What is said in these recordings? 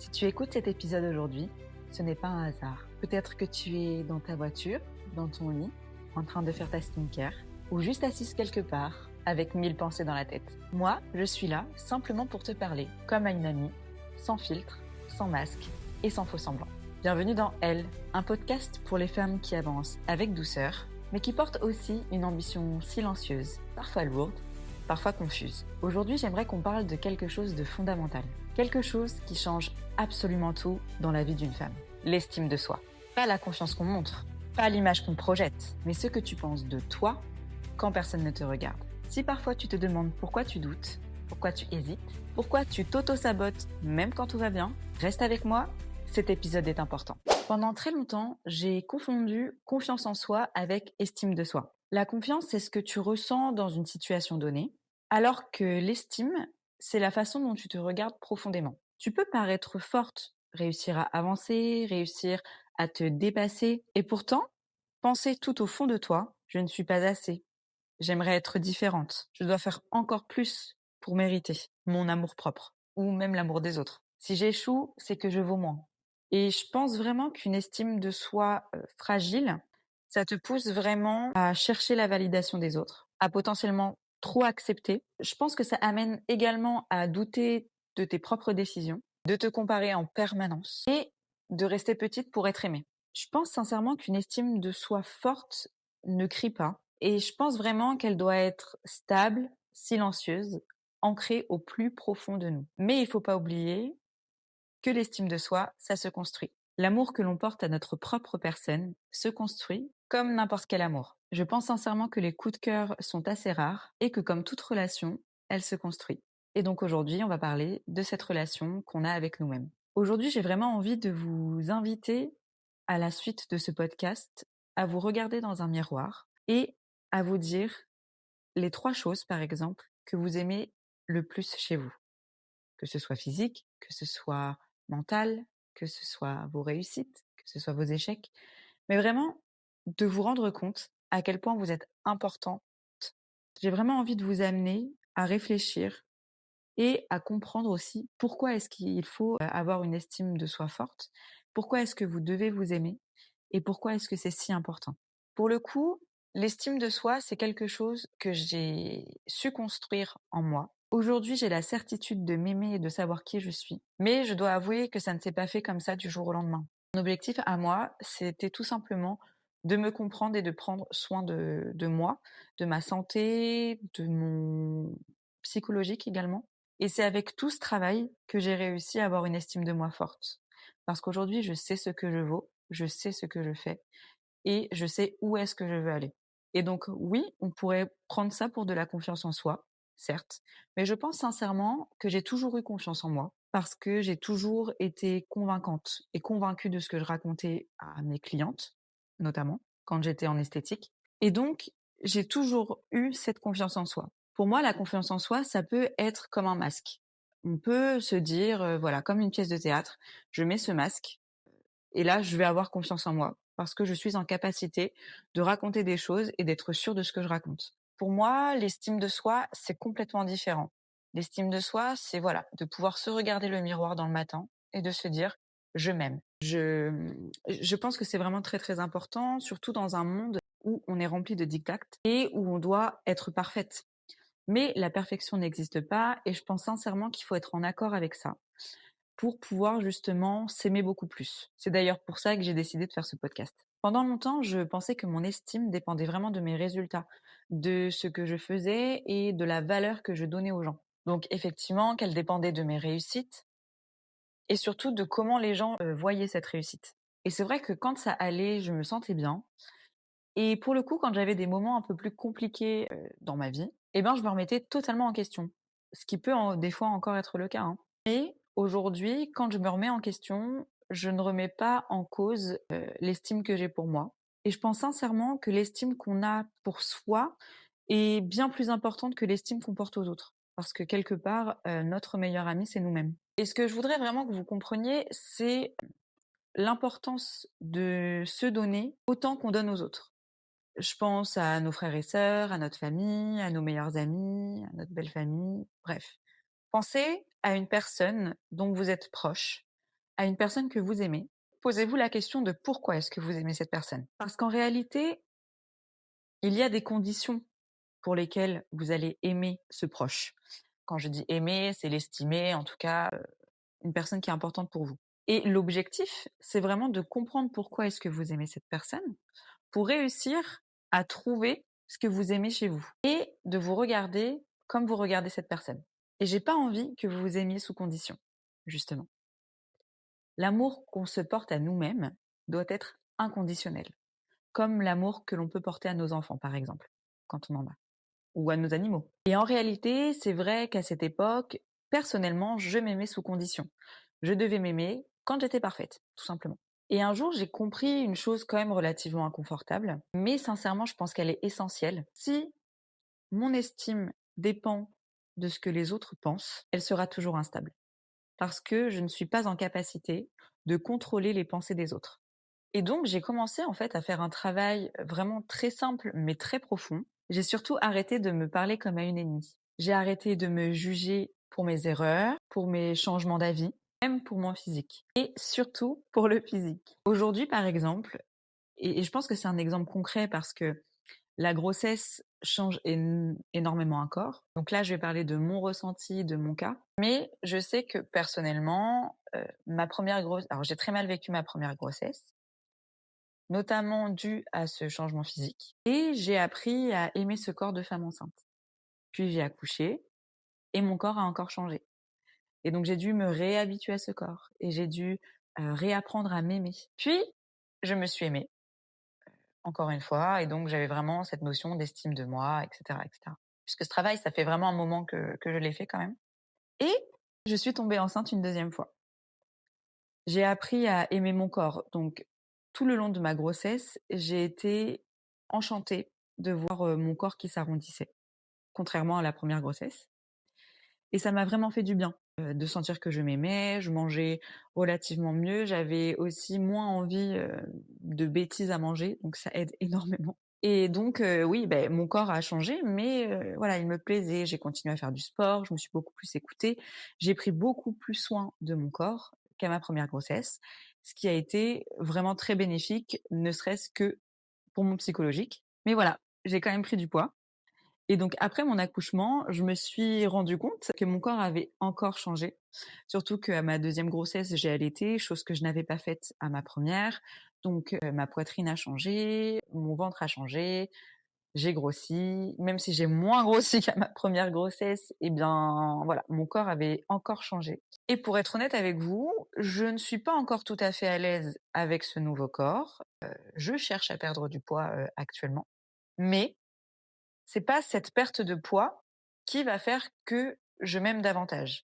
Si tu écoutes cet épisode aujourd'hui, ce n'est pas un hasard. Peut-être que tu es dans ta voiture, dans ton lit, en train de faire ta skincare, ou juste assise quelque part, avec 1000 pensées dans la tête. Moi, je suis là simplement pour te parler, comme à une amie, sans filtre, sans masque et sans faux semblant. Bienvenue dans Elle, un podcast pour les femmes qui avancent avec douceur, mais qui portent aussi une ambition silencieuse, parfois lourde, parfois confuse. Aujourd'hui, j'aimerais qu'on parle de quelque chose de fondamental. Quelque chose qui change absolument tout dans la vie d'une femme. L'estime de soi. Pas la confiance qu'on montre, pas l'image qu'on projette, mais ce que tu penses de toi quand personne ne te regarde. Si parfois tu te demandes pourquoi tu doutes, pourquoi tu hésites, pourquoi tu t'auto-sabotes même quand tout va bien, reste avec moi, cet épisode est important. Pendant très longtemps, j'ai confondu confiance en soi avec estime de soi. La confiance, c'est ce que tu ressens dans une situation donnée, alors que l'estime, c'est la façon dont tu te regardes profondément. Tu peux paraître forte, réussir à avancer, réussir à te dépasser, et pourtant, penser tout au fond de toi, je ne suis pas assez. J'aimerais être différente. Je dois faire encore plus pour mériter mon amour propre, ou même l'amour des autres. Si j'échoue, c'est que je vaux moins. Et je pense vraiment qu'une estime de soi fragile, ça te pousse vraiment à chercher la validation des autres, à potentiellement trop accepter. Je pense que ça amène également à douter de tes propres décisions, de te comparer en permanence et de rester petite pour être aimée. Je pense sincèrement qu'une estime de soi forte ne crie pas et je pense vraiment qu'elle doit être stable, silencieuse, ancrée au plus profond de nous. Mais il faut pas oublier que l'estime de soi, ça se construit. L'amour que l'on porte à notre propre personne se construit comme n'importe quel amour. Je pense sincèrement que les coups de cœur sont assez rares et que comme toute relation, elle se construit. Et donc aujourd'hui, on va parler de cette relation qu'on a avec nous-mêmes. Aujourd'hui, j'ai vraiment envie de vous inviter à la suite de ce podcast à vous regarder dans un miroir et à vous dire les 3 choses, par exemple, que vous aimez le plus chez vous. Que ce soit physique, que ce soit mental, que ce soit vos réussites, que ce soit vos échecs, mais vraiment de vous rendre compte à quel point vous êtes importante. J'ai vraiment envie de vous amener à réfléchir et à comprendre aussi pourquoi est-ce qu'il faut avoir une estime de soi forte, pourquoi est-ce que vous devez vous aimer et pourquoi est-ce que c'est si important. Pour le coup, l'estime de soi, c'est quelque chose que j'ai su construire en moi. Aujourd'hui, j'ai la certitude de m'aimer et de savoir qui je suis, mais je dois avouer que ça ne s'est pas fait comme ça du jour au lendemain. Mon objectif à moi, c'était tout simplement de me comprendre et de prendre soin de moi, de ma santé, de mon psychologique également. Et c'est avec tout ce travail que j'ai réussi à avoir une estime de moi forte. Parce qu'aujourd'hui, je sais ce que je vaux, je sais ce que je fais et je sais où est-ce que je veux aller. Et donc oui, on pourrait prendre ça pour de la confiance en soi, certes, mais je pense sincèrement que j'ai toujours eu confiance en moi parce que j'ai toujours été convaincante et convaincue de ce que je racontais à mes clientes, notamment quand j'étais en esthétique. Et donc, j'ai toujours eu cette confiance en soi. Pour moi, la confiance en soi, ça peut être comme un masque. On peut se dire, voilà, comme une pièce de théâtre, je mets ce masque et là, je vais avoir confiance en moi parce que je suis en capacité de raconter des choses et d'être sûre de ce que je raconte. Pour moi, l'estime de soi, c'est complètement différent. L'estime de soi, c'est voilà, de pouvoir se regarder le miroir dans le matin et de se dire je m'aime. Je pense que c'est vraiment très très important, surtout dans un monde où on est rempli de dictats et où on doit être parfaite. Mais la perfection n'existe pas et je pense sincèrement qu'il faut être en accord avec ça pour pouvoir justement s'aimer beaucoup plus. C'est d'ailleurs pour ça que j'ai décidé de faire ce podcast. Pendant longtemps, je pensais que mon estime dépendait vraiment de mes résultats, de ce que je faisais et de la valeur que je donnais aux gens. Donc effectivement, qu'elle dépendait de mes réussites et surtout de comment les gens voyaient cette réussite. Et c'est vrai que quand ça allait, je me sentais bien. Et pour le coup, quand j'avais des moments un peu plus compliqués dans ma vie, eh ben, je me remettais totalement en question. Ce qui peut des fois encore être le cas, hein. Et aujourd'hui, quand je me remets en question, je ne remets pas en cause l'estime que j'ai pour moi. Et je pense sincèrement que l'estime qu'on a pour soi est bien plus importante que l'estime qu'on porte aux autres. Parce que quelque part, notre meilleur ami, c'est nous-mêmes. Et ce que je voudrais vraiment que vous compreniez, c'est l'importance de se donner autant qu'on donne aux autres. Je pense à nos frères et sœurs, à notre famille, à nos meilleurs amis, à notre belle famille, bref. Pensez à une personne dont vous êtes proche, à une personne que vous aimez, posez-vous la question de pourquoi est-ce que vous aimez cette personne? Parce qu'en réalité, il y a des conditions pour lesquelles vous allez aimer ce proche. Quand je dis aimer, c'est l'estimer, en tout cas, une personne qui est importante pour vous. Et l'objectif, c'est vraiment de comprendre pourquoi est-ce que vous aimez cette personne, pour réussir à trouver ce que vous aimez chez vous et de vous regarder comme vous regardez cette personne. Et j'ai pas envie que vous vous aimiez sous condition, justement. L'amour qu'on se porte à nous-mêmes doit être inconditionnel, comme l'amour que l'on peut porter à nos enfants, par exemple, quand on en a, ou à nos animaux. Et en réalité, c'est vrai qu'à cette époque, personnellement, je m'aimais sous condition. Je devais m'aimer quand j'étais parfaite, tout simplement. Et un jour, j'ai compris une chose quand même relativement inconfortable, mais sincèrement, je pense qu'elle est essentielle. Si mon estime dépend de ce que les autres pensent, elle sera toujours instable. Parce que je ne suis pas en capacité de contrôler les pensées des autres. Et donc, j'ai commencé en fait à faire un travail vraiment très simple mais très profond. J'ai surtout arrêté de me parler comme à une ennemie. J'ai arrêté de me juger pour mes erreurs, pour mes changements d'avis, même pour mon physique. Et surtout pour le physique. Aujourd'hui, par exemple, et je pense que c'est un exemple concret parce que la grossesse change énormément un corps. Donc là, je vais parler de mon ressenti, de mon cas. Mais je sais que personnellement, ma première grosse alors j'ai très mal vécu ma première grossesse, notamment due à ce changement physique et j'ai appris à aimer ce corps de femme enceinte. Puis j'ai accouché et mon corps a encore changé et donc j'ai dû me réhabituer à ce corps et j'ai dû, réapprendre à m'aimer. Puis je me suis aimée encore une fois et donc j'avais vraiment cette notion d'estime de moi et cetera et cetera. Puisque ce travail, ça fait vraiment un moment que je l'ai fait quand même et je suis tombée enceinte une deuxième fois. J'ai appris à aimer mon corps, donc tout le long de ma grossesse, j'ai été enchantée de voir, mon corps qui s'arrondissait, contrairement à la première grossesse et ça m'a vraiment fait du bien, de sentir que je m'aimais, je mangeais relativement mieux, j'avais aussi moins envie, de bêtises à manger, donc ça aide énormément. Et donc oui, beh, mon corps a changé, mais voilà, il me plaisait. J'ai continué à faire du sport, je me suis beaucoup plus écoutée. J'ai pris beaucoup plus soin de mon corps qu'à ma première grossesse, ce qui a été vraiment très bénéfique, ne serait-ce que pour mon psychologique. Mais voilà, j'ai quand même pris du poids et donc après mon accouchement, je me suis rendu compte que mon corps avait encore changé. Surtout qu'à ma deuxième grossesse, j'ai allaité, chose que je n'avais pas faite à ma première. Donc ma poitrine a changé, mon ventre a changé, j'ai grossi, même si j'ai moins grossi qu'à ma première grossesse, eh bien, voilà, mon corps avait encore changé. Et pour être honnête avec vous, je ne suis pas encore tout à fait à l'aise avec ce nouveau corps. Je cherche à perdre du poids, actuellement, mais c'est pas cette perte de poids qui va faire que je m'aime davantage.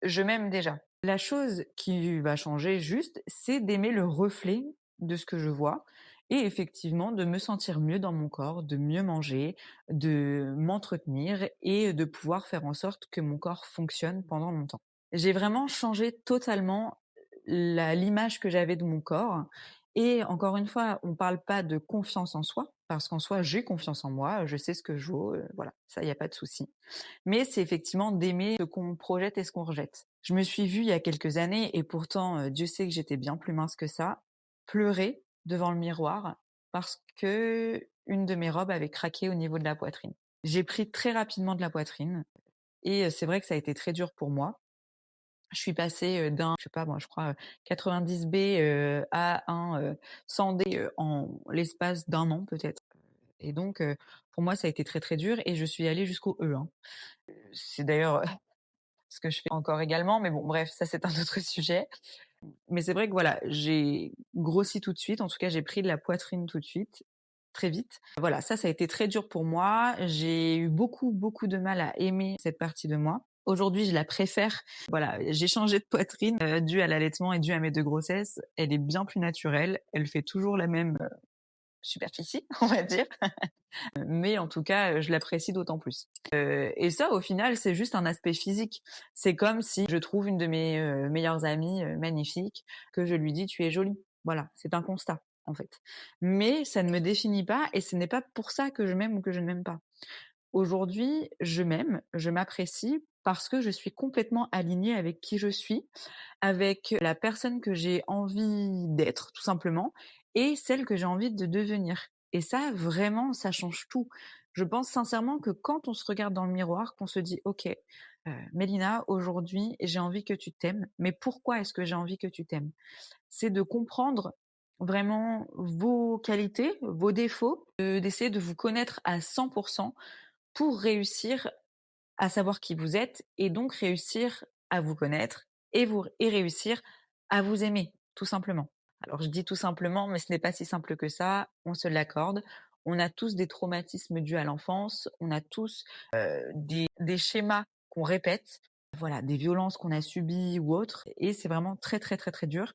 Je m'aime déjà. La chose qui va changer juste, c'est d'aimer le reflet de ce que je vois et effectivement de me sentir mieux dans mon corps, de mieux manger, de m'entretenir et de pouvoir faire en sorte que mon corps fonctionne pendant longtemps. J'ai vraiment changé totalement l'image que j'avais de mon corps et encore une fois, on parle pas de confiance en soi parce qu'en soi, j'ai confiance en moi, je sais ce que je vaux, voilà, ça, il y a pas de souci. Mais c'est effectivement d'aimer ce qu'on projette et ce qu'on rejette. Je me suis vue il y a quelques années et pourtant, Dieu sait que j'étais bien plus mince que ça, pleurer devant le miroir parce que une de mes robes avait craqué au niveau de la poitrine. J'ai pris très rapidement de la poitrine et c'est vrai que ça a été très dur pour moi. Je suis passée, d'un, je sais pas moi, je crois, 90 B, à un, 100 D, en l'espace d'un an peut-être et donc pour moi ça a été très, très dur et je suis allée jusqu'au E, hein. C'est d'ailleurs ce que je fais encore également, mais bon bref, ça c'est un autre sujet. Mais c'est vrai que voilà, j'ai grossi tout de suite, en tout cas j'ai pris de la poitrine tout de suite, très vite. Voilà, ça a été très dur pour moi. J'ai eu beaucoup, beaucoup de mal à aimer cette partie de moi. Aujourd'hui, je la préfère. Voilà, j'ai changé de poitrine, dû à l'allaitement et dû à mes 2 grossesses. Elle est bien plus naturelle, elle fait toujours la même, superficie, on va dire. Mais en tout cas, je l'apprécie d'autant plus. Et ça, au final, c'est juste un aspect physique. C'est comme si je trouve une de mes, meilleures amies, magnifique, que je lui dis: «Tu es jolie». Voilà, c'est un constat, en fait. Mais ça ne me définit pas et ce n'est pas pour ça que je m'aime ou que je ne m'aime pas. Aujourd'hui, je m'aime, je m'apprécie parce que je suis complètement alignée avec qui je suis, avec la personne que j'ai envie d'être tout simplement et celle que j'ai envie de devenir. Et ça, vraiment, ça change tout. Je pense sincèrement que quand on se regarde dans le miroir, qu'on se dit: «OK, Mélina, aujourd'hui, j'ai envie que tu t'aimes, mais pourquoi est-ce que j'ai envie que tu t'aimes?» C'est de comprendre vraiment vos qualités, vos défauts, d'essayer de vous connaître à 100 pour réussir à savoir qui vous êtes et donc réussir à vous connaître et réussir à vous aimer, tout simplement. Alors je dis tout simplement, mais ce n'est pas si simple que ça, on se l'accorde. On a tous des traumatismes dus à l'enfance, on a tous des schémas qu'on répète, voilà, des violences qu'on a subies ou autres, et c'est vraiment très très très très dur.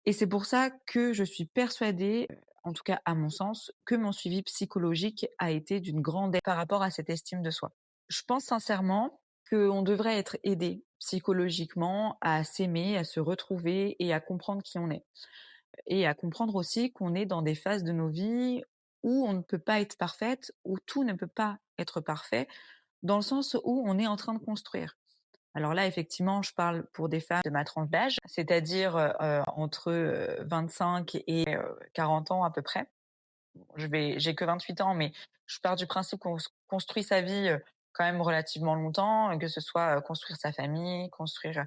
Et c'est pour ça que je suis persuadée, en tout cas à mon sens, que mon suivi psychologique a été d'une grande aide par rapport à cette estime de soi. Je pense sincèrement qu'on devrait être aidé psychologiquement à s'aimer, à se retrouver et à comprendre qui on est. Et à comprendre aussi qu'on est dans des phases de nos vies où on ne peut pas être parfaite, où tout ne peut pas être parfait, dans le sens où on est en train de construire. Alors là, effectivement, je parle pour des femmes de ma tranche d'âge, c'est-à-dire, entre, 25 et 40 ans à peu près. J'ai que 28 ans, mais je pars du principe qu'on se construit sa vie, quand même relativement longtemps, que ce soit, construire sa famille, construire,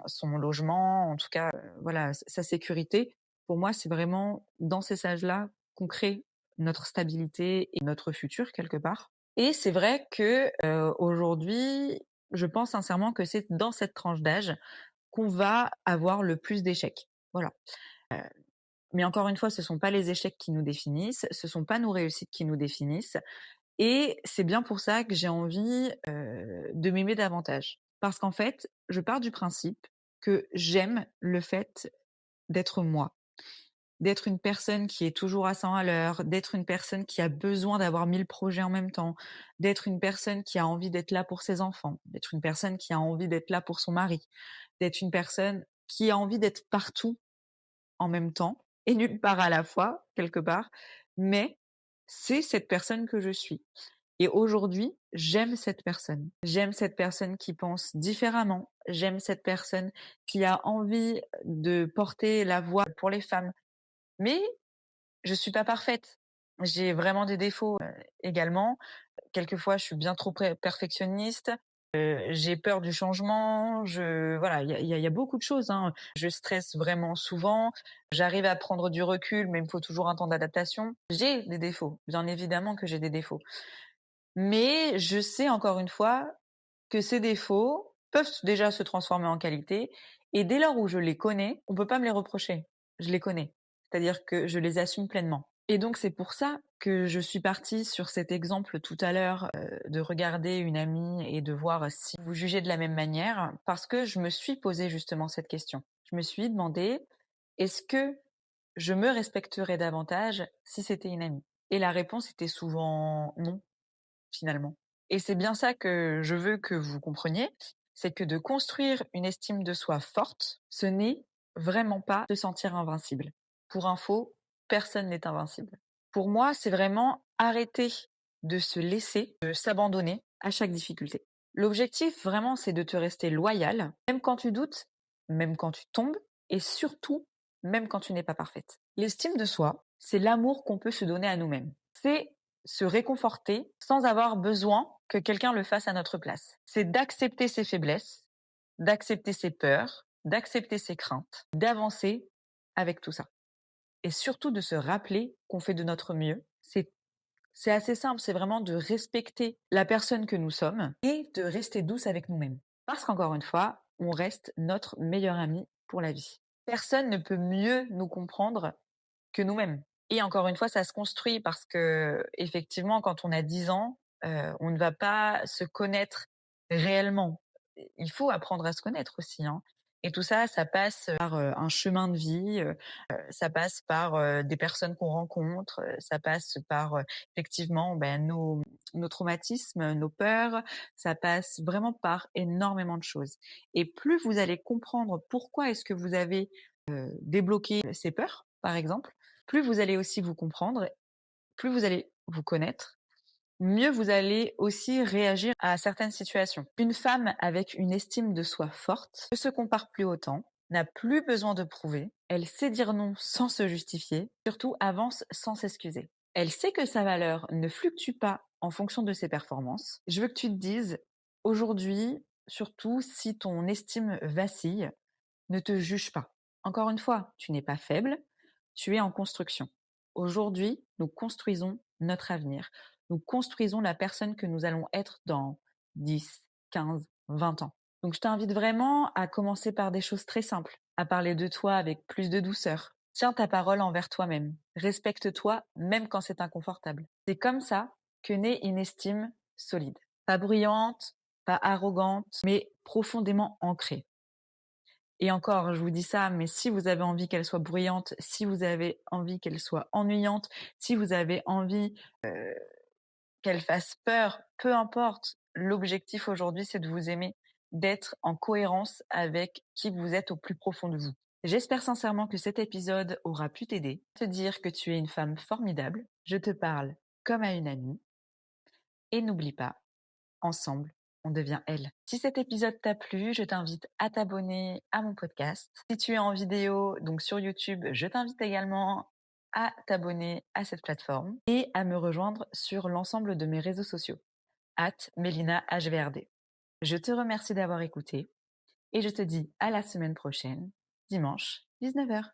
son logement, en tout cas, voilà, sa sécurité. Pour moi, c'est vraiment dans ces âges-là qu'on crée notre stabilité et notre futur quelque part. Et c'est vrai que, aujourd'hui, je pense sincèrement que c'est dans cette tranche d'âge qu'on va avoir le plus d'échecs. Voilà. Mais encore une fois, ce sont pas les échecs qui nous définissent, ce sont pas nos réussites qui nous définissent, et c'est bien pour ça que j'ai envie, de m'aimer davantage. Parce qu'en fait, je pars du principe que j'aime le fait d'être moi. D'être une personne qui est toujours à 100 à l'heure, d'être une personne qui a besoin d'avoir 1000 projets en même temps, d'être une personne qui a envie d'être là pour ses enfants, d'être une personne qui a envie d'être là pour son mari, d'être une personne qui a envie d'être partout en même temps et nulle part à la fois, quelque part, mais c'est cette personne que je suis. Et aujourd'hui, j'aime cette personne. J'aime cette personne qui pense différemment. J'aime cette personne qui a envie de porter la voix pour les femmes. Mais je suis pas parfaite. J'ai vraiment des défauts, également. Quelquefois, je suis bien trop perfectionniste. J'ai peur du changement. Voilà, il y a beaucoup de choses, hein. Je stresse vraiment souvent. J'arrive à prendre du recul, mais il me faut toujours un temps d'adaptation. J'ai des défauts, bien évidemment que j'ai des défauts. Mais je sais encore une fois que ces défauts peuvent déjà se transformer en qualité, et dès lors où je les connais, on peut pas me les reprocher. Je les connais. C'est-à-dire que je les assume pleinement. Et donc c'est pour ça que je suis partie sur cet exemple tout à l'heure, de regarder une amie et de voir si vous jugez de la même manière, parce que je me suis posé justement cette question. Je me suis demandé: «Est-ce que je me respecterais davantage si c'était une amie?» Et la réponse était souvent non, finalement. Et c'est bien ça que je veux que vous compreniez, c'est que de construire une estime de soi forte, ce n'est vraiment pas se sentir invincible. Pour info, personne n'est invincible. Pour moi, c'est vraiment arrêter de se laisser, de s'abandonner à chaque difficulté. L'objectif, vraiment, c'est de te rester loyal, même quand tu doutes, même quand tu tombes, et surtout, même quand tu n'es pas parfaite. L'estime de soi, c'est l'amour qu'on peut se donner à nous-mêmes. C'est se réconforter sans avoir besoin que quelqu'un le fasse à notre place. C'est d'accepter ses faiblesses, d'accepter ses peurs, d'accepter ses craintes, d'avancer avec tout ça. Et surtout de se rappeler qu'on fait de notre mieux. C'est assez simple, c'est vraiment de respecter la personne que nous sommes et de rester douce avec nous-mêmes. Parce qu'encore une fois, on reste notre meilleur ami pour la vie. Personne ne peut mieux nous comprendre que nous-mêmes. Et encore une fois, ça se construit parce que effectivement, quand on a 10 ans, on ne va pas se connaître réellement. Il faut apprendre à se connaître aussi, hein. Et tout ça, ça passe par, un chemin de vie, ça passe par, des personnes qu'on rencontre, ça passe par, effectivement, nos traumatismes, nos peurs, ça passe vraiment par énormément de choses. Et plus vous allez comprendre pourquoi est-ce que vous avez, débloqué ces peurs, par exemple, plus vous allez aussi vous comprendre, plus vous allez vous connaître, mieux vous allez aussi réagir à certaines situations. Une femme avec une estime de soi forte ne se compare plus autant, n'a plus besoin de prouver, elle sait dire non sans se justifier, surtout avance sans s'excuser. Elle sait que sa valeur ne fluctue pas en fonction de ses performances. Je veux que tu te dises, aujourd'hui, surtout si ton estime vacille, ne te juge pas. Encore une fois, tu n'es pas faible, tu es en construction. Aujourd'hui, nous construisons notre avenir. Nous construisons la personne que nous allons être dans 10, 15, 20 ans. Donc je t'invite vraiment à commencer par des choses très simples, à parler de toi avec plus de douceur. Tiens ta parole envers toi-même. Respecte-toi même quand c'est inconfortable. C'est comme ça que naît une estime solide. Pas bruyante, pas arrogante, mais profondément ancrée. Et encore, je vous dis ça, mais si vous avez envie qu'elle soit bruyante, si vous avez envie qu'elle soit ennuyante, si vous avez envie qu'elle fasse peur, peu importe. L'objectif aujourd'hui, c'est de vous aimer, d'être en cohérence avec qui vous êtes au plus profond de vous. J'espère sincèrement que cet épisode aura pu t'aider, te dire que tu es une femme formidable. Je te parle comme à une amie. Et n'oublie pas, ensemble, on devient elle. Si cet épisode t'a plu, je t'invite à t'abonner à mon podcast. Si tu es en vidéo, donc sur YouTube, je t'invite également à t'abonner à cette plateforme et à me rejoindre sur l'ensemble de mes réseaux sociaux, @melina_hvrd. Je te remercie d'avoir écouté et je te dis à la semaine prochaine, dimanche, 19h.